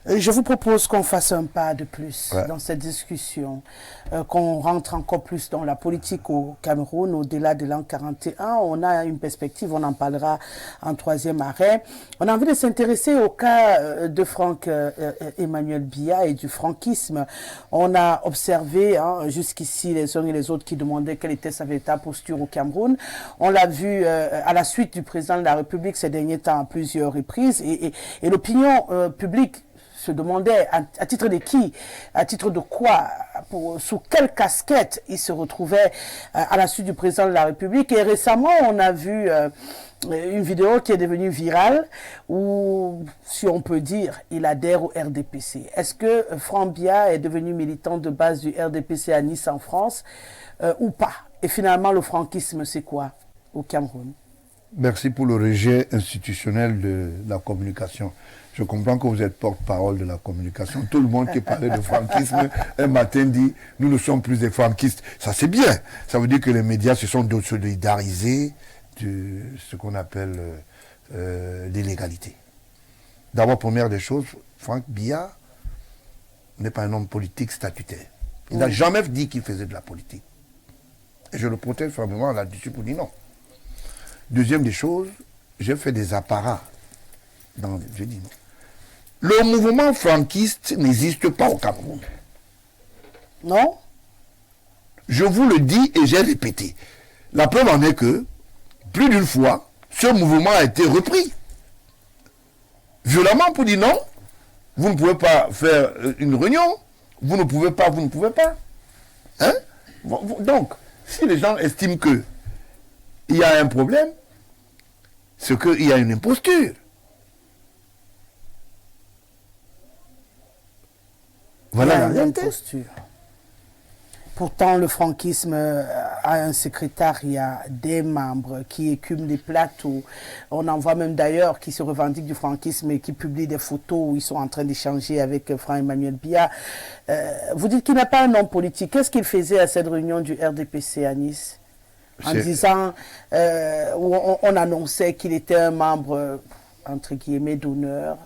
Je vous propose qu'on fasse un pas de plus Ouais. dans cette discussion, qu'on rentre encore plus dans la politique au Cameroun, au-delà de l'an 41. On a une perspective, on en parlera en troisième arrêt. On a envie de s'intéresser au cas de Franck Emmanuel Biya et du franquisme. On a observé jusqu'ici les uns et les autres qui demandaient quelle était sa véritable posture au Cameroun. On l'a vu à la suite du président de la République ces derniers temps à plusieurs reprises et l'opinion publique se demandait à titre de qui, à titre de quoi, sous quelle casquette il se retrouvait à la suite du président de la République. Et récemment, on a vu une vidéo qui est devenue virale où, si on peut dire, il adhère au RDPC. Est-ce que Franck Biya est devenu militant de base du RDPC à Nice en France ou pas? Et finalement, le franquisme, c'est quoi au Cameroun? Merci pour le rejet institutionnel de la communication. Je comprends que vous êtes porte-parole de la communication. Tout le monde qui parlait de franquisme, un matin dit « nous ne sommes plus des franquistes ». Ça, c'est bien. Ça veut dire que les médias se sont solidarisés de ce qu'on appelle l'illégalité. D'abord, première des choses, Franck Biya n'est pas un homme politique statutaire. Il n'a jamais dit qu'il faisait de la politique. Et je le protège fermement là-dessus pour dire non. Deuxième des choses, j'ai fait des apparats. Je dis non. Le mouvement franquiste n'existe pas au Cameroun. Non? Je vous le dis et j'ai répété. La preuve en est que, plus d'une fois, ce mouvement a été repris. Violemment pour dire non, vous ne pouvez pas faire une réunion, vous ne pouvez pas. Hein? Donc, si les gens estiment que il y a un problème, c'est qu'il y a une imposture. Voilà la réalité. Pourtant, le franquisme a un secrétariat, des membres qui écument les plateaux. On en voit même d'ailleurs qui se revendiquent du franquisme et qui publient des photos où ils sont en train d'échanger avec Franck Emmanuel Biya. Vous dites qu'il n'a pas un homme politique. Qu'est-ce qu'il faisait à cette réunion du RDPC à Nice? En disant, on annonçait qu'il était un membre, entre guillemets, d'honneur.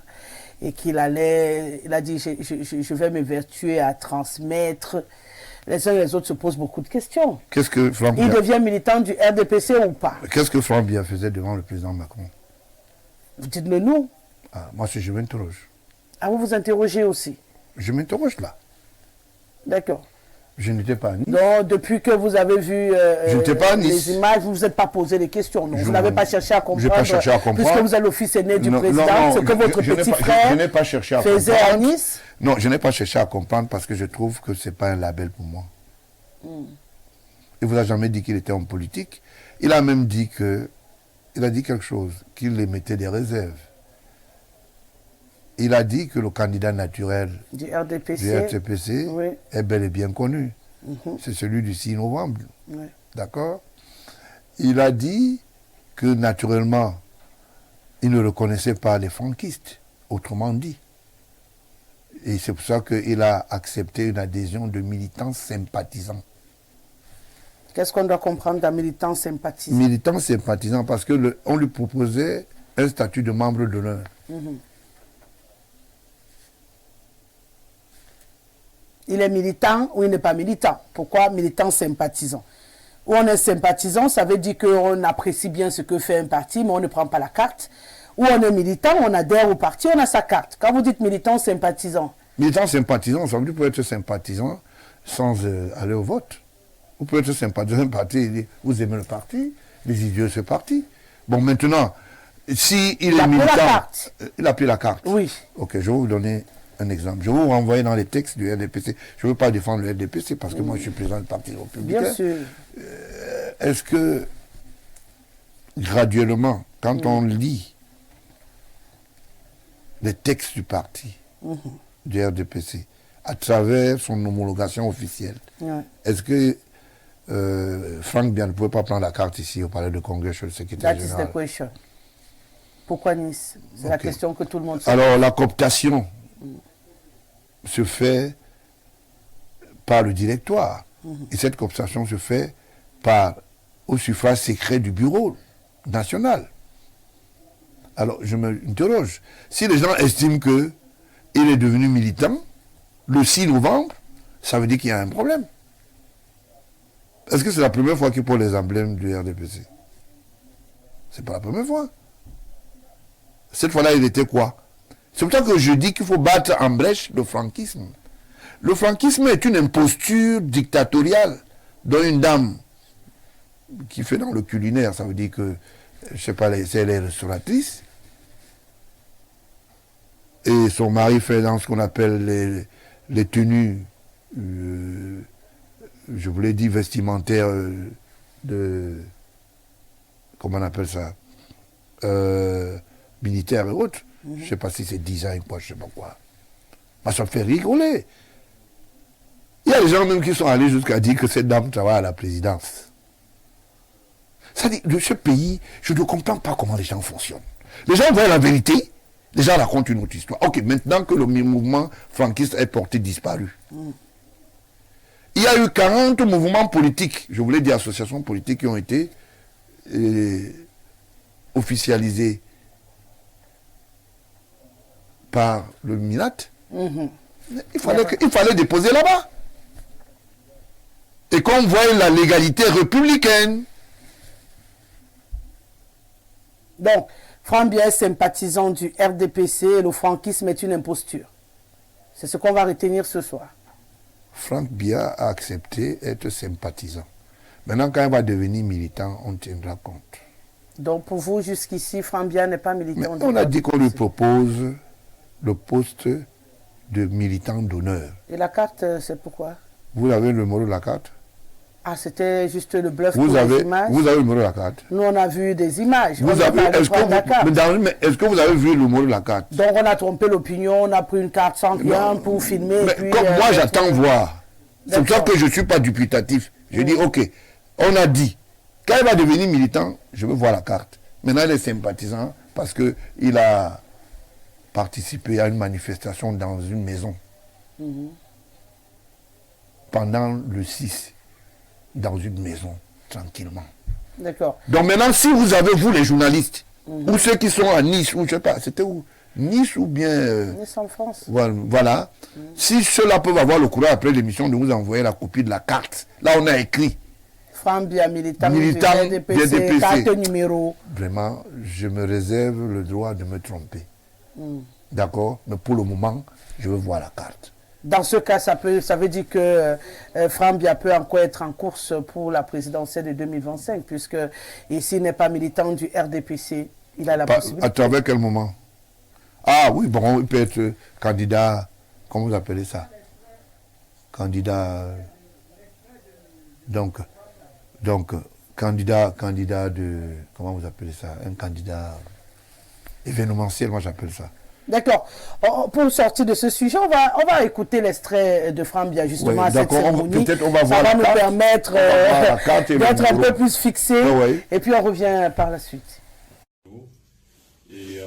Et qu'il allait, il a dit, je vais m'évertuer à transmettre. Les uns et les autres se posent beaucoup de questions. Qu'est-ce que Franck Biya... Il devient militant du RDPC ou pas? Qu'est-ce que Franck Biya faisait devant le président Macron? Vous dites-le nous. Moi, si je m'interroge. Ah, vous vous interrogez aussi? Je m'interroge là. D'accord. Je n'étais pas à Nice. Non, depuis que vous avez vu les images, vous ne vous êtes pas posé les questions. Non, vous n'avez pas cherché à comprendre. Je n'ai pas cherché à comprendre. Puisque vous êtes le fils aîné du président, ce que votre petit frère faisait à Nice. Non, je n'ai pas cherché à comprendre parce que je trouve que ce n'est pas un label pour moi. Il ne vous a jamais dit qu'il était homme politique. Il a même dit que... Il a dit quelque chose, qu'il émettait des réserves. Il a dit que le candidat naturel du RDPC oui, est bel et bien connu. C'est celui du 6 novembre. Oui. D'accord? Il a dit que naturellement, il ne reconnaissait pas les franquistes, autrement dit. Et c'est pour ça qu'il a accepté une adhésion de militants sympathisants. Qu'est-ce qu'on doit comprendre d'un militant sympathisant? Militant sympathisant, parce qu'on lui proposait un statut de membre d'honneur. Il est militant ou il n'est pas militant? Pourquoi militant sympathisant? Ou on est sympathisant, ça veut dire qu'on apprécie bien ce que fait un parti, mais on ne prend pas la carte. Ou on est militant, on adhère au parti, on a sa carte. Quand vous dites militant sympathisant? Militant sympathisant, ça veut dire que vous pouvez être sympathisant sans aller au vote. Vous pouvez être sympathisant d'un parti, vous aimez le parti, les idiots ce parti. Bon, maintenant, s'il est militant... Il a pris la carte. Oui. Ok, je vais vous donner un exemple. Je vais vous renvoyer dans les textes du RDPC. Je ne veux pas défendre le RDPC parce que moi je suis président du Parti républicain. Bien sûr. Est-ce que, graduellement, quand on lit les textes du parti, du RDPC, à travers son homologation officielle, est-ce que Franck Biya ne pouvait pas prendre la carte ici au palais de congrès chez le secrétaire général? That is the question. Pourquoi Nice? C'est la question que tout le monde sait. Alors, la cooptation se fait par le directoire. Et cette cooptation se fait au suffrage secret du bureau national. Alors, je me interroge. Si les gens estiment qu'il il est devenu militant, le 6 novembre, ça veut dire qu'il y a un problème. Est-ce que c'est la première fois qu'il porte les emblèmes du RDPC? C'est pas la première fois. Cette fois-là, il était quoi? C'est pour ça que je dis qu'il faut battre en brèche le franquisme. Le franquisme est une imposture dictatoriale dont une dame qui fait dans le culinaire, ça veut dire que, je sais pas, c'est les restauratrices, et son mari fait dans ce qu'on appelle les tenues, je voulais dire vestimentaires de, comment on appelle ça, militaires et autres. Je ne sais pas si c'est design, quoi, je ne sais pas quoi. Mais ça me fait rigoler. Il y a des gens même qui sont allés jusqu'à dire que cette dame travaille à la présidence. Ça dit, de ce pays, je ne comprends pas comment les gens fonctionnent. Les gens voient la vérité, les gens racontent une autre histoire. Ok, maintenant que le mouvement franquiste est porté disparu. Il y a eu 40 mouvements politiques, je voulais dire associations politiques qui ont été officialisées par le MINAT. Il fallait déposer là-bas. Et qu'on voit la légalité républicaine. Donc, Franck Biya est sympathisant du RDPC et le franquisme est une imposture. C'est ce qu'on va retenir ce soir. Franck Biya a accepté d'être sympathisant. Maintenant, quand il va devenir militant, on tiendra compte. Donc, pour vous, jusqu'ici, Franck Biya n'est pas militant. Mais on a dit qu'on lui propose le poste de militant d'honneur. Et la carte, c'est pourquoi? Vous avez le numéro de la carte? Ah, c'était juste le bluff vous pour avez, les images. Vous avez le numéro de la carte? Nous, on a vu des images. Est-ce que vous avez vu le numéro de la carte? Donc, on a trompé l'opinion, on a pris une carte sans rien pour filmer. Mais puis, comme moi, j'attends voir. C'est pour ça que je ne suis pas dubitatif. Je dis, ok, on a dit, quand il va devenir militant, je veux voir la carte. Maintenant, il est sympathisant parce qu'il a participé à une manifestation dans une maison. Pendant le 6. Dans une maison, tranquillement. D'accord. Donc maintenant, si vous avez, vous les journalistes, ou ceux qui sont à Nice, ou je ne sais pas, c'était où? Nice ou bien... Nice en France. Voilà. Si ceux-là peuvent avoir le courage après l'émission de vous envoyer la copie de la carte, là on a écrit. Franck Biya, militant du RDPC, carte numéro. Vraiment, je me réserve le droit de me tromper. D'accord? Mais pour le moment, je veux voir la carte. Dans ce cas, ça veut dire que Franck Biya peut encore être en course pour la présidentielle de 2025, puisque s'il n'est pas militant du RDPC, il a la possibilité. À travers quel moment? Ah oui, bon, il peut être candidat, comment vous appelez ça? Candidat, donc, candidat de, comment vous appelez ça? Un candidat événementiel, moi j'appelle ça. D'accord. Pour sortir de ce sujet, on va écouter l'extrait de Franck Biya justement à cette cérémonie. Ça va nous permettre d'être un peu plus fixé. Et puis on revient par la suite. Et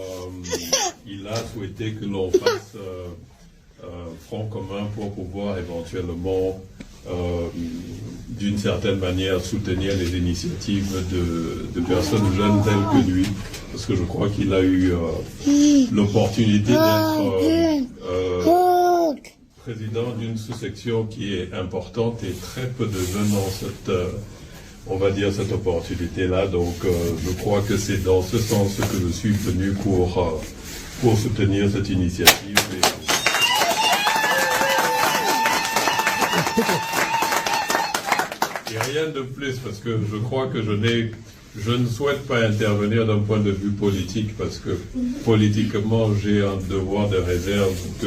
il a souhaité que l'on fasse front commun pour pouvoir éventuellement, d'une certaine manière, soutenir les initiatives de personnes jeunes telles que lui. Parce que je crois qu'il a eu l'opportunité d'être président d'une sous-section qui est importante et très peu de jeunes ont cette, on va dire, cette opportunité-là. Donc je crois que c'est dans ce sens que je suis venu pour soutenir cette initiative. Et rien de plus, parce que je crois que je ne souhaite pas intervenir d'un point de vue politique, parce que politiquement, j'ai un devoir de réserve que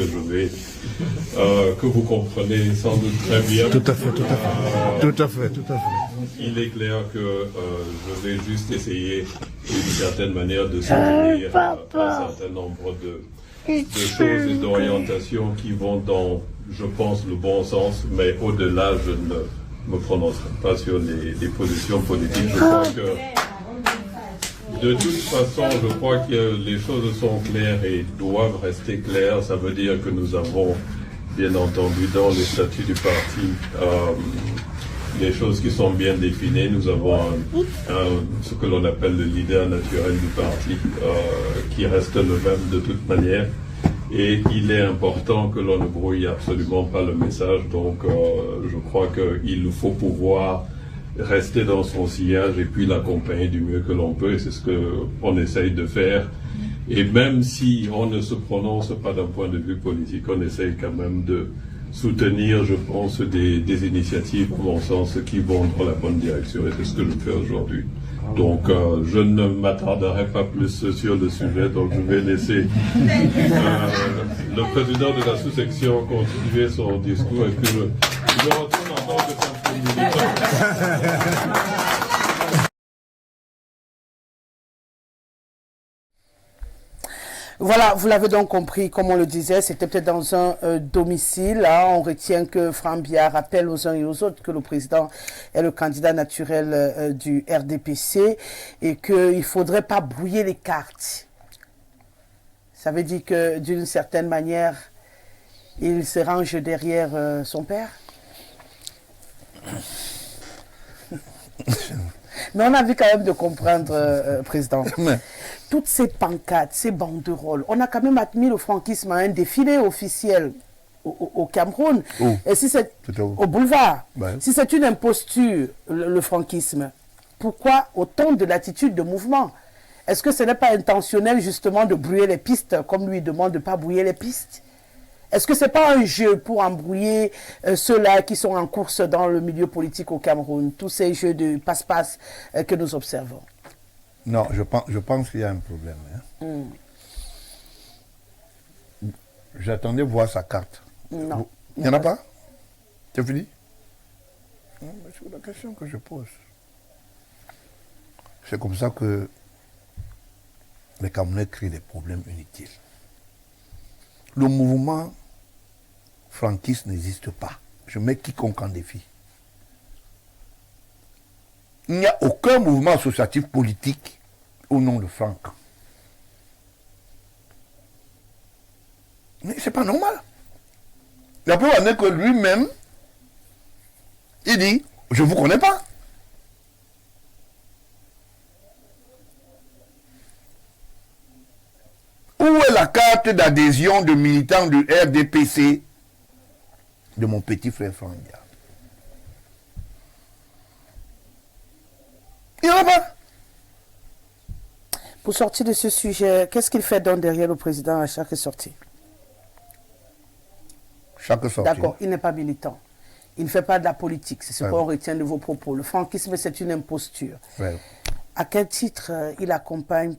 que vous comprenez sans doute très bien. Tout à fait. Il est clair que je vais juste essayer, d'une certaine manière, de soutenir un certain nombre de choses et d'orientations qui vont dans, je pense, le bon sens, mais au-delà, je ne me prononcerai pas sur les positions politiques. Je crois que, de toute façon, je crois que les choses sont claires et doivent rester claires. Ça veut dire que nous avons, bien entendu, dans les statuts du parti, les choses qui sont bien définies. Nous avons ce que l'on appelle le leader naturel du parti, qui reste le même de toute manière. Et il est important que l'on ne brouille absolument pas le message. Donc, je crois qu'il faut pouvoir rester dans son sillage et puis l'accompagner du mieux que l'on peut. Et c'est ce qu'on essaye de faire. Et même si on ne se prononce pas d'un point de vue politique, on essaye quand même de soutenir, je pense, des initiatives, à mon sens, qui vont dans la bonne direction. Et c'est ce que je fais aujourd'hui. Donc, je ne m'attarderai pas plus sur le sujet. Donc, je vais laisser le président de la sous-section continuer son discours. Et puis, je retourne encore de 5 minutes. Voilà, vous l'avez donc compris, comme on le disait, c'était peut-être dans un domicile. Hein, on retient que Franck Biya rappelle aux uns et aux autres que le président est le candidat naturel du RDPC et qu'il ne faudrait pas brouiller les cartes. Ça veut dire que d'une certaine manière, il se range derrière son père. Mais on a envie quand même de comprendre, Président. Toutes ces pancartes, ces banderoles, on a quand même admis le franquisme à un défilé officiel au Cameroun. Et si c'est au boulevard, si c'est une imposture, le franquisme, pourquoi autant de latitude de mouvement? Est-ce que ce n'est pas intentionnel justement de brouiller les pistes, comme lui demande de ne pas brouiller les pistes? Est-ce que ce n'est pas un jeu pour embrouiller ceux-là qui sont en course dans le milieu politique au Cameroun, tous ces jeux de passe-passe que nous observons? Non, je pense qu'il y a un problème. Hein. J'attendais voir sa carte. Non. Il n'y en a pas? C'est fini? C'est la question que je pose. C'est comme ça que les Camerounais créent des problèmes inutiles. Le mouvement franquiste n'existe pas. Je mets quiconque en défi. Il n'y a aucun mouvement associatif politique au nom de Franck. Mais c'est pas normal. La preuve en est que lui-même, il dit, je ne vous connais pas. Où est la carte d'adhésion de militants du RDPC de mon petit frère Franck Biya? Il n'y en a pas. Pour sortir de ce sujet, qu'est-ce qu'il fait donc derrière le président à chaque sortie? Chaque sortie. D'accord, il n'est pas militant. Il ne fait pas de la politique. C'est ce qu'on retient de vos propos. Le franquisme, c'est une imposture. Ouais. À quel titre il accompagne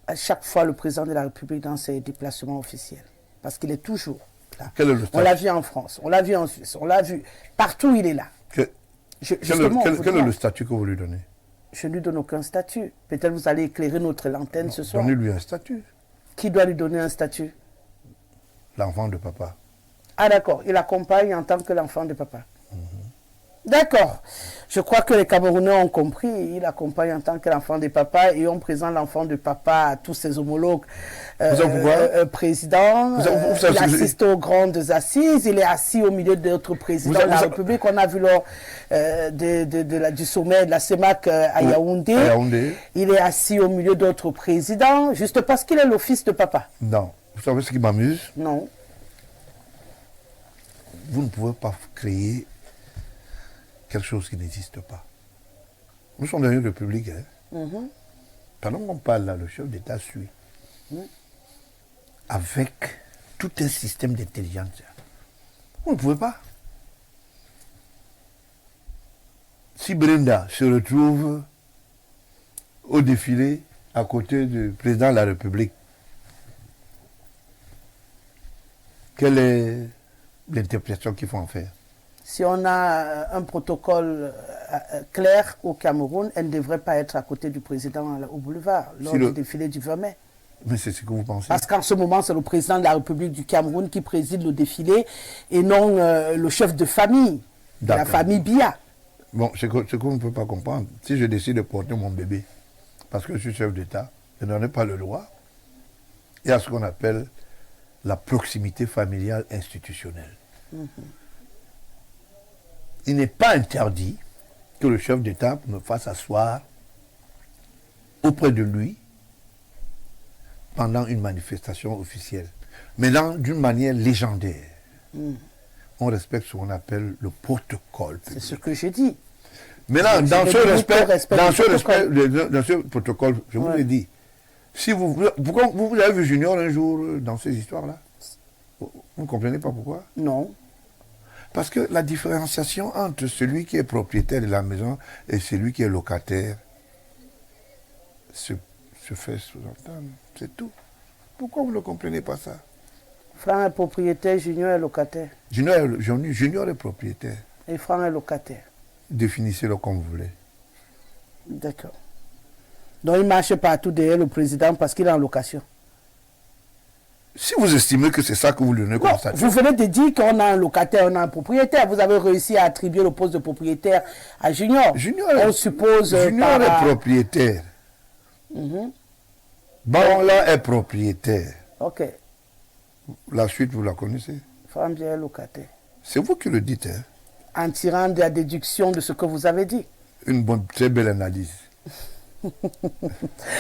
à chaque fois le président de la République dans ses déplacements officiels? Parce qu'il est toujours là. Quel est le on l'a vu en France, on l'a vu en Suisse, on l'a vu. Partout, il est là. Quel est le statut que vous lui donnez? Je ne lui donne aucun statut. Peut-être vous allez éclairer notre lanterne ce soir. Donnez-lui un statut. Qui doit lui donner un statut? L'enfant de papa. Ah d'accord, il accompagne en tant que l'enfant de papa. D'accord. Je crois que les Camerounais ont compris. Il accompagne en tant que l'enfant de papa et on présente l'enfant de papa à tous ses homologues présidents. Il assiste aux grandes assises. Il est assis au milieu d'autres présidents de la République. On a vu lors du sommet de la CEMAC à Yaoundé. Il est assis au milieu d'autres présidents juste parce qu'il est le fils de papa. Non. Vous savez ce qui m'amuse? Non. Vous ne pouvez pas créer quelque chose qui n'existe pas. Nous sommes dans une république. Pendant qu'on parle là, le chef d'État suit. Avec tout un système d'intelligence. Vous ne pouvez pas. Si Brenda se retrouve au défilé à côté du président de la République, quelle est l'interprétation qu'il faut en faire? Si on a un protocole clair au Cameroun, elle ne devrait pas être à côté du président au boulevard lors du défilé du 20 mai. Mais c'est ce que vous pensez? Parce qu'en ce moment, c'est le président de la République du Cameroun qui préside le défilé et non le chef de famille, de la famille Biya. Bon, ce que vous ne pouvez pas comprendre, si je décide de porter mon bébé, parce que je suis chef d'État, je n'en ai pas le droit, il y a ce qu'on appelle la proximité familiale institutionnelle. Il n'est pas interdit que le chef d'État me fasse asseoir auprès de lui pendant une manifestation officielle. Mais d'une manière légendaire. On respecte ce qu'on appelle le protocole public. C'est ce que j'ai dit. Maintenant, dans ce protocole, je vous l'ai dit, si pourquoi vous avez vu Junior un jour dans ces histoires-là? Vous ne comprenez pas pourquoi? Non. Parce que la différenciation entre celui qui est propriétaire de la maison et celui qui est locataire se fait sous-entendre. C'est tout. Pourquoi vous ne comprenez pas ça? Franck est propriétaire, Junior est locataire. Junior est propriétaire. Et Franck est locataire. Définissez-le comme vous voulez. D'accord. Donc il marche partout derrière le président parce qu'il est en location. Si vous estimez que c'est ça que vous venez constater. Vous venez de dire qu'on a un locataire, on a un propriétaire. Vous avez réussi à attribuer le poste de propriétaire à Junior. On suppose. Junior est propriétaire. Baron là est propriétaire. Ok. La suite, vous la connaissez? Franck est locataire. C'est vous qui le dites. Hein? En tirant de la déduction de ce que vous avez dit. Une très belle analyse.